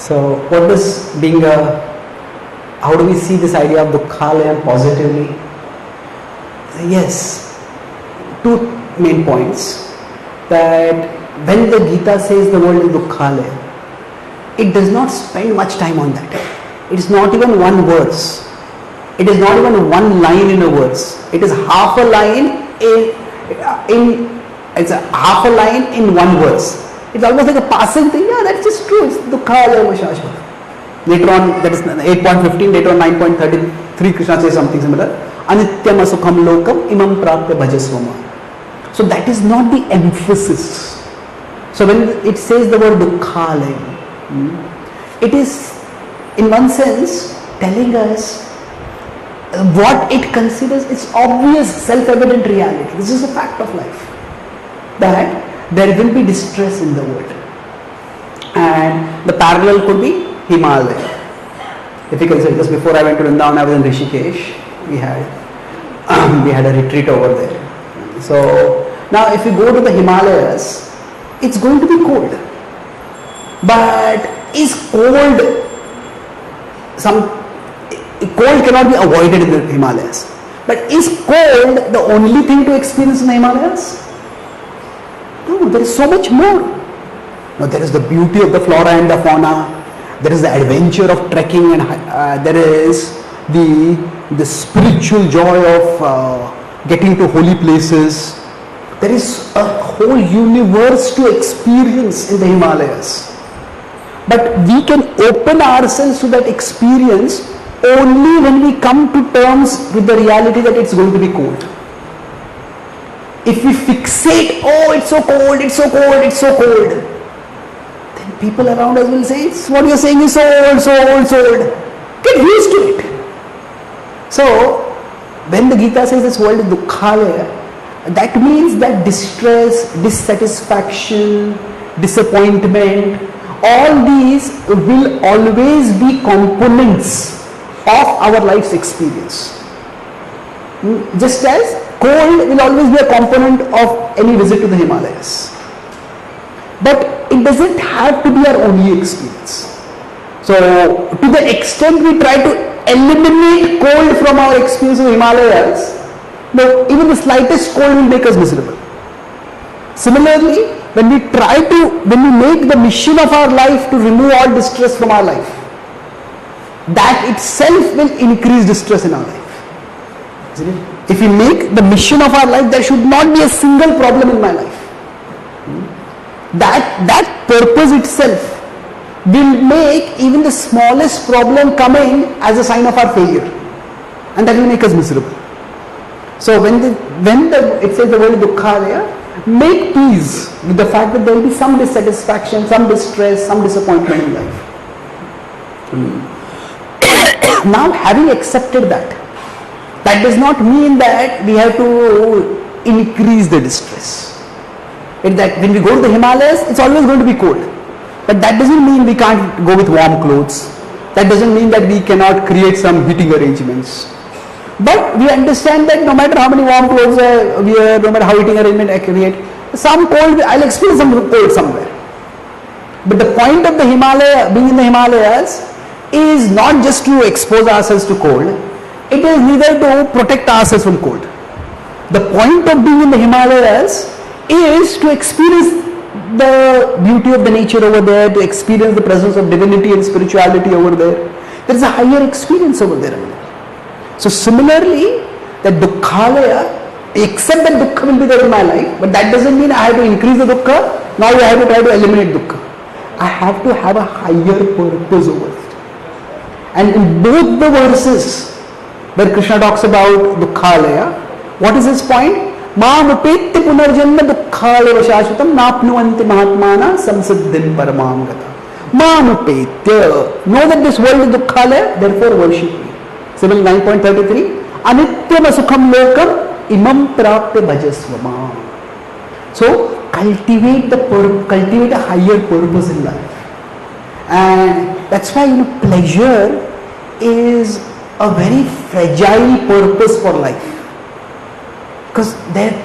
So what does being a, how do we see this idea of dukkhalaya positively? Yes, two main points. That when the Gita says the word is dukkhalaya, it does not spend much time on that. It is not even one verse. It is not even one line in a verse. It is half a line it's a half a line in one verse. It's almost like a passing thing. Yeah, that's just true. It's dukkhalaya shashvata. Later on, that is 8.15, later on 9.33, Krishna says something similar. Anityam asukham lokam imam prapya bhajasvama. So that is not the emphasis. So when it says the word dukkhalaya, it is in one sense telling us what it considers its obvious self-evident reality. This is a fact of life, that there will be distress in the world, and the parallel could be Himalaya. If you consider this, before I went to Vrindavan, I was in Rishikesh. We had a retreat over there. So now if you go to the Himalayas, it's going to be cold. But is cold cold cannot be avoided in the Himalayas. But is cold the only thing to experience in the Himalayas? No, there is so much more. Now there is the beauty of the flora and the fauna. There is the adventure of trekking, and there is the spiritual joy of getting to holy places. There is a whole universe to experience in the Himalayas. But we can open ourselves to that experience only when we come to terms with the reality that it's going to be cold. If we fixate, oh, it's so cold, it's so cold, it's so cold, then people around us will say, it's what you're saying is so old, so old, so old. Get used to it. So, when the Gita says this world is dukkhalaya, that means that distress, dissatisfaction, disappointment, all these will always be components of our life's experience. Just as cold will always be a component of any visit to the Himalayas. But it doesn't have to be our only experience. So, to the extent we try to eliminate cold from our experience of Himalayas, no, even the slightest cold will make us miserable. Similarly, when we make the mission of our life to remove all distress from our life, that itself will increase distress in our life. Isn't it? If we make the mission of our life, there should not be a single problem in my life. That purpose itself will make even the smallest problem coming as a sign of our failure, and that will make us miserable. So when it says the word dukkhalaya, make peace with the fact that there will be some dissatisfaction, some distress, some disappointment in life. Now, having accepted that does not mean that we have to increase the distress. That when we go to the Himalayas, it's always going to be cold. But that doesn't mean we can't go with warm clothes. That doesn't mean that we cannot create some heating arrangements. But we understand that no matter how many warm clothes we wear, no matter how heating arrangement I create, some cold, I'll experience some cold somewhere. But the point of the Himalaya, being in the Himalayas, is not just to expose ourselves to cold. It is neither to protect ourselves from cold. The point of being in the Himalayas is to experience the beauty of the nature over there, to experience the presence of divinity and spirituality over there. There is a higher experience over there. So similarly, that dukkhalaya, accept that dukkha will be there in my life, but that doesn't mean I have to increase the dukkha. Now I have to try to eliminate dukkha. I have to have a higher purpose over it. And in both the verses where Krishna talks about dukkhalaya, what is his point? Maam upetya punarjanma dukkhalaya shashvatam napnuvanti mahatmana samsiddhim paramam gata. Maam upetya. Know that this world is dukkhalaya, therefore worship me. Similarly, 9.33, anityam asukham lokam imam prapya bhajasvama. So, cultivate a higher purpose in life. And that's why, pleasure is a very fragile purpose for life. Because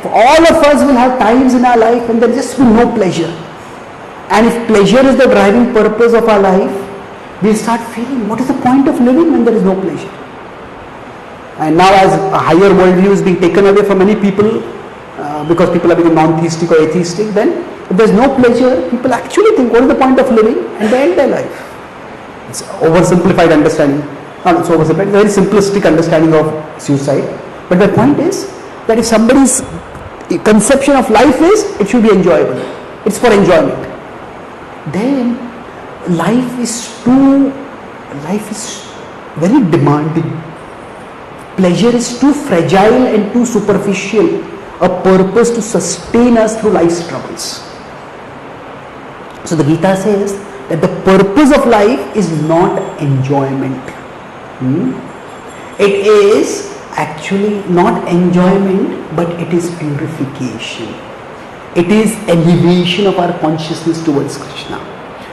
all of us will have times in our life when there just will be no pleasure. And if pleasure is the driving purpose of our life, we start feeling, what is the point of living when there is no pleasure? And now as a higher worldview is being taken away from many people, because people are becoming non-theistic or atheistic, then if there is no pleasure, people actually think, what is the point of living? And they end their life. It's oversimplified understanding. Not so oversimplified, very simplistic understanding of suicide. But the point is that if somebody's conception of life is, it should be enjoyable. It's for enjoyment. Then life is very demanding. Pleasure is too fragile and too superficial a purpose to sustain us through life's troubles. So the Gita says that the purpose of life is not enjoyment. It is actually not enjoyment, but it is purification. It is elevation of our consciousness towards Krishna.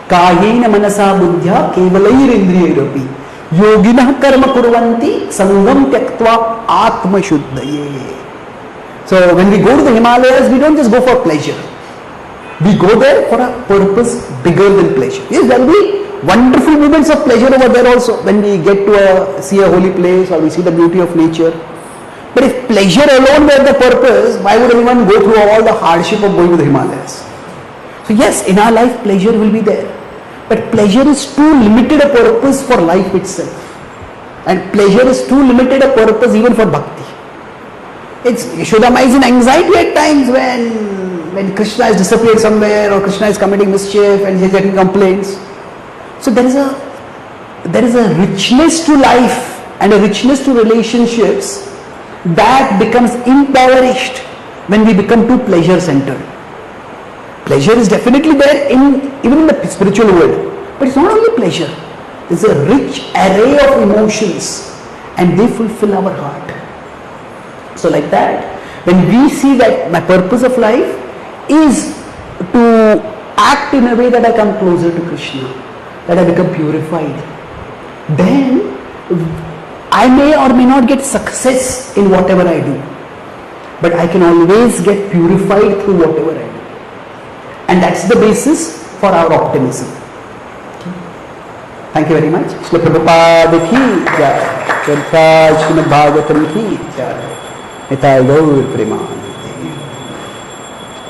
Kahena manasa buddhya kevalair indriyairapi yoginah karma kurvanti sangam tyaktva atma shuddhaye. So when we go to the Himalayas, we don't just go for pleasure. We go there for a purpose bigger than pleasure. Yes, there will be wonderful moments of pleasure over there also when we get to see a holy place or we see the beauty of nature. But if pleasure alone were the purpose, why would anyone go through all the hardship of going to the Himalayas? So yes, in our life pleasure will be there. But pleasure is too limited a purpose for life itself. And pleasure is too limited a purpose even for bhakti. Yashoda is in anxiety at times when Krishna has disappeared somewhere or Krishna is committing mischief and he is getting complaints. So there is a richness to life and a richness to relationships that becomes impoverished when we become too pleasure centered. Pleasure is definitely there even in the spiritual world, but it's not only pleasure. It's a rich array of emotions and they fulfill our heart. So like that, when we see that my purpose of life is to act in a way that I come closer to Krishna, that I become purified, then I may or may not get success in whatever I do, but I can always get purified through whatever I do. And that's the basis for our optimism. Thank you very much. Srila Prabhupada ki jai. Srimad Bhagavatam ki jai. Nitai Gaur Prema.